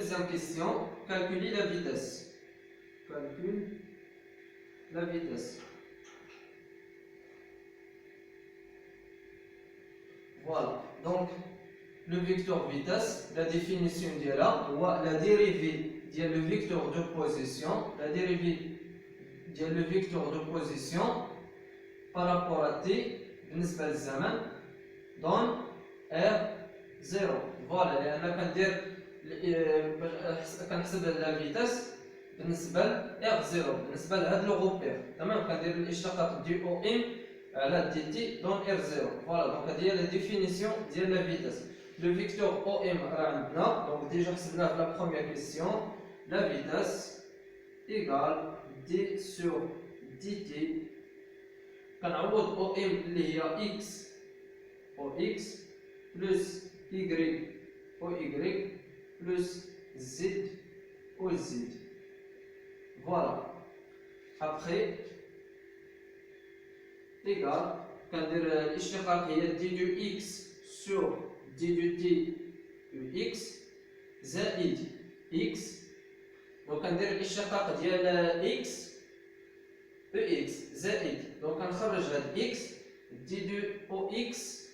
deuxième question, calculer la vitesse. Calcule la vitesse. Voilà, donc le vecteur vitesse, la définition est là, la dérivée de le vecteur de position, la dérivée de le vecteur de position par rapport à t بالنسبة للزمن donne R0. فوالا لأن كنحسب لا فيتاس بالنسبة ل R0 بالنسبة لهاد لو غوبير، تمام. كندير الاشتقاق دي او ام على دي تي دون R0. فوالا دونك هادي هي لا ديفينيسيون ديال لا فيتاس. لو فيكتور او ام راه عندنا، دونك ديجا حسبناه في لا بروميير كيسيون. لا فيتاس ايكال دي سور دي تي، كنعوض او ام اللي هي اكس او اكس بلس y او y بلس z او z. فوالا ابخي ايكال كندير الاشتقاق هي دي دو اكس سور دي دو تي او اكس زائد اكس، دونك كندير الاشتقاق ديال اكس او اكس زائد، دونك كنخرج هاد اكس دي دو او اكس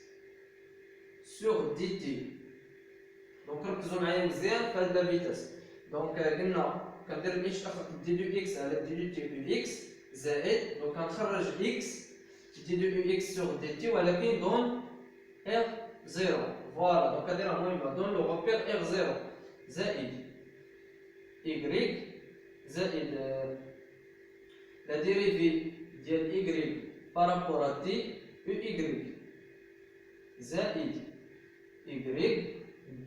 سور دي تي. دونك ركزوا معايا مزيان في هاد لا فيتاس. دونك قلنا كندير الاشتقاق دي دو اكس على دي دو تي او اكس زائد، دونك كنخرج اكس دي دو او اكس سور دي تي ولكن دون ار زيرو. فوالا دونك كنديرها مهمه دون لو غوبير ار زيرو زائد y زائد لا ديريفي ديال y بارابور ا تي او y زائد y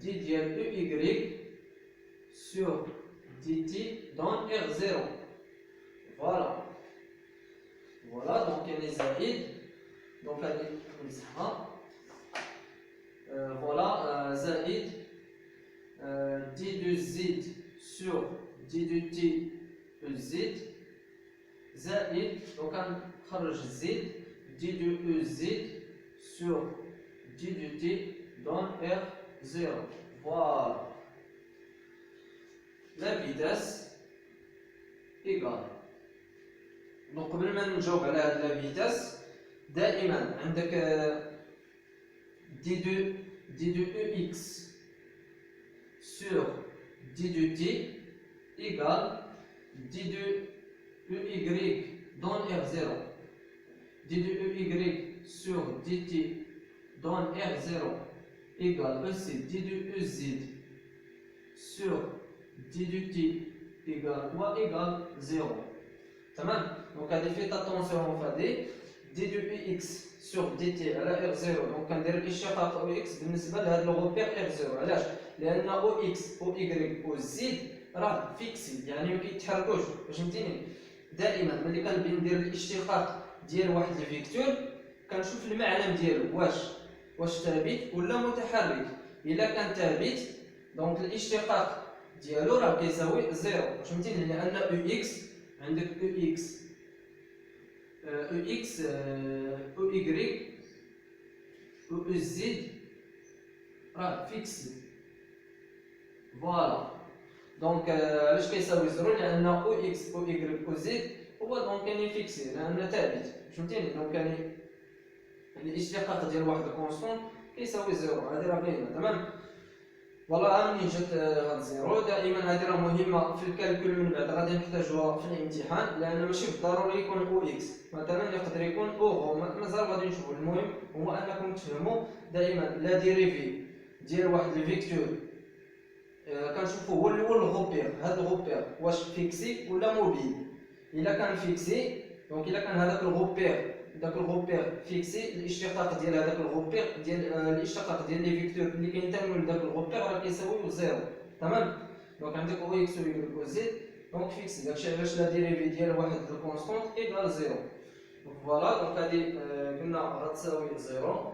دي ديال او y سور دي تي دون ار زيرو. فوالا فوالا دونك يعني زائد، دونك هادي نمسحها. فوالا زائد دي دو زد سور دي دو تي او زد زائد، دونك كنخرج زد دي دو او زد سور دي دو تي دون ار زيرو. فوالا لا فيتاس ايكال، دونك قبل ما نجاوب على هاد لا فيتاس دائما عندك دي دو او اكس سور دي دو تي ايكال دي دو او y دون ار زيرو، دي دو او y سور دي تي دون ار زيرو ايكال aussi دي دو او زد سور دي دو تي ايكال و ايكال زيرو. تمام. دونك هادي فيت اتونسيون فهادي دي دو او اكس سور دي تي على ار زيرو، دونك كندير الاشتقاق او اكس بالنسبه لهاد لو غوبير ار زيرو. علاش؟ لان او اكس او y او زد راه فيكسي، يعني ما كيتحركوش. فهمتيني؟ دائما ملي كنبغي ندير الاشتقاق ديال واحد الفيكتور كنشوف المعلم ديالو واش ثابت ولا متحرك. الا كان ثابت دونك الاشتقاق ديالو راه كيساوي زيرو. فهمتيني؟ لان او اكس عندك او اكس او y او زد راه فيكسي. فوالا دونك علاش كيساوي زيرو؟ لان او اكس او y او زد هو دونك يعني فيكسي لان ثابت. فهمتيني؟ دونك يعني الاشتقاق ديال واحد الكونستون كيساوي زيرو، هادي راه باينه. تمام. فوالا منين جات هاد زيرو دائما هادي راه مهمه في الكالكول من بعد غادي نحتاجوها في الامتحان، لان ماشي بالضروري يكون او اكس، مثلا يقدر يكون او مازال غادي نشوفو. المهم هو انكم تفهموا دائما لا ديريفي ديال واحد الفيكتور كنشوفو هو الغوبير، هاد الغوبير واش فيكسي ولا موبيل. الا كان فيكسي دونك الا كان هذاك الغوبير فيكسي، الاشتقاق ديال هذاك الغوبير ديال الاشتقاق ديال لي فيكتور اللي كينتميو لذاك الغوبير راه كيساويو زيرو. تمام. دونك عندك او اكس او y او زد دونك فيكسي، داكشي علاش لا ديريفي ديال واحد الكونستونت ايكال زيرو. فوالا دونك هادي قلنا غتساوي زيرو.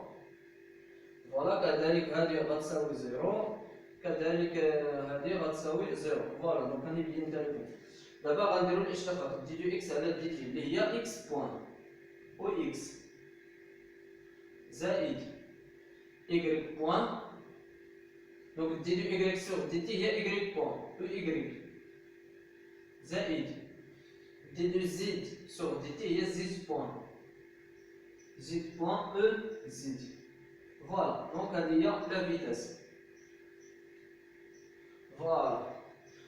فوالا كذلك هادي غتساوي زيرو، كذلك هادي غتساوي زيرو. فوالا دونك هاني بينت لكم. دابا غنديرو الاشتقاق دي دو اكس على دي تي اللي هي اكس بوان او اكس زائد y بوان دونك دي دو y سور دي تي هي y بوان او y زائد دي دو زد سور دي تي هي زد بوان او زد. فوالا دونك هذه هي لا فيتاس. فوالا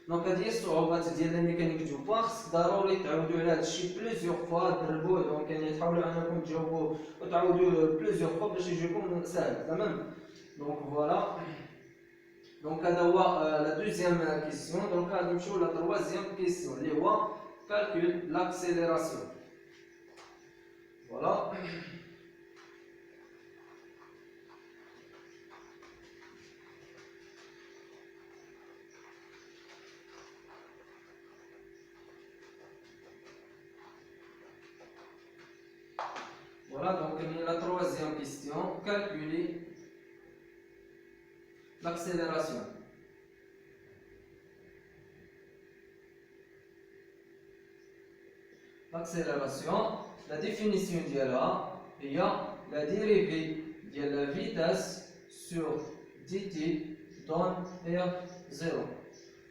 دونك هذه هي الصعوبات ديال الميكانيك دو بوان. خصك ضروري تعاودوا على هذا الشيء بليزيوغ فوا تدربوه. دونك يعني تحاولوا انكم تجاوبوه وتعاودوه بليزيوغ فوا باش يجيكم ساهل. تمام. دونك فوالا دونك هذا هو لا دوزيام كيسيون. دونك غادي نمشيو لا تروازيام كيسيون اللي هو كالكول لاكسيليراسيون. فوالا Voilà, donc la troisième question, calculer l'accélération. L'accélération, la définition d'IA, il y a la dérivée de la vitesse sur dt donne R0.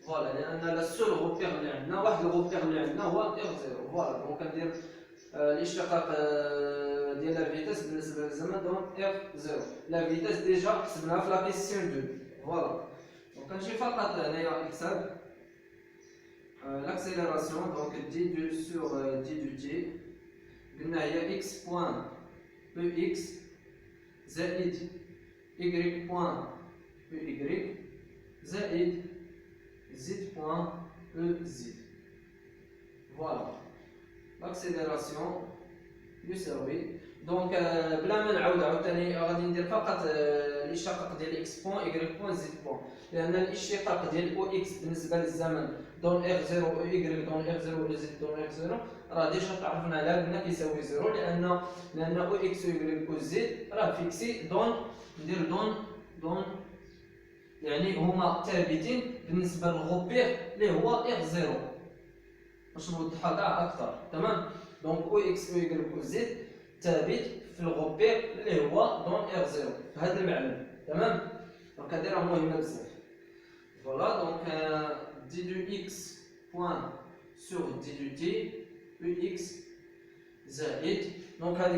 Voilà, لأن la seule repère اللي عندنا واحد الغوبير اللي عندنا هو R0. Voilà, donc ندير الاشتقاق ديال لا فيتاس بالنسبه للزمن دونك F0. لا فيتاس ديجا حسبناها في لا كيسيون 2. فوالا دونك كنجي فقط هنايا نحسب لاكسيليراسيون. دونك دي دو سور دي دو تي قلنا هي اكس بوان او اكس زائد y بوان او y زائد z بوان او z. فوالا l'accélération du circuit. دونك بلا ما نعاود عاوتاني غادي ندير فقط الاشتقاق ديال اكس بوان y بوان z بوان. لان الاشتقاق ديال او اكس بالنسبه للزمن دون r0 او y دون r0 و z دون r0 راه ديجا تعرفنا على قلنا كيساوي 0 لان او اكس و y و z راه فيكسي دون ندير دون يعني هما ثابتين بالنسبه للغوبير اللي هو r0 باش نوضحها كاع اكثر. تمام. دونك او اكس او y و زد ثابت في الغوبير اللي هو دون ار 0 في هذا المعلم. تمام. دونك هذه راه مهمه بزاف. فوالا دونك دي دو اكس بوان سور دي دو تي او اكس زائد دونك هذه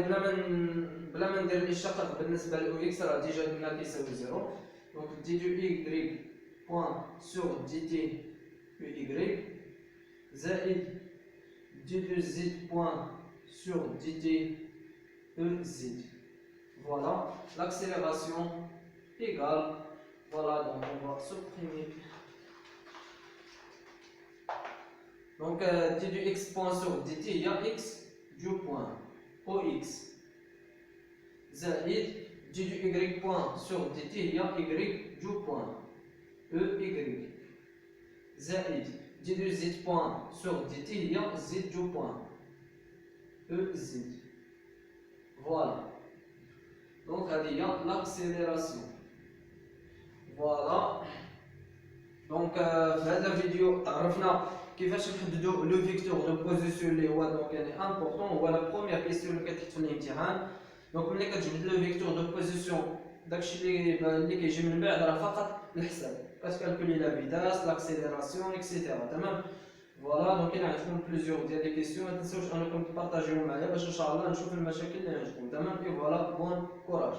بلا ما ندير الاشتقاق بالنسبه لاو اكس راه ديجا قلنا كيساوي 0. دونك دي دو y بوان سور دي تي او y زائد دي دو زد بوان سور دي تي او زد. Voilà, l'accélération égale, voilà, donc on va supprimer. Donc d du x point sur dt, il y a x du point OX زائد d du y point sur dt, il y a y du point EY زائد d du z point sur dt, il y a z du point EZ. Voilà. Donc il y a l'accélération. Voilà. Donc في هذا الفيديو تعرفنا كيفاش نحددوا لو فيكتور دو بوزيسيون اللي هو دونك يعني امبورطون هو لا بروميير كيسيون اللي كتحط في الامتحان. دونك ملي كتجبد لو فيكتور دو بوزيسيون داكشي اللي كيجي من بعد راه فقط الحساب كتكالكولي لا فيتاس لاكسيليراسيون اكسيتيرا. تمام. فوالا دونك الا عندكم بليزيور ديال لي كيسيون ما تنساوش انكم تبارطاجيوهم معايا باش ان شاء الله نشوف المشاكل اللي عندكم. تمام. اي فوالا بون كوراج.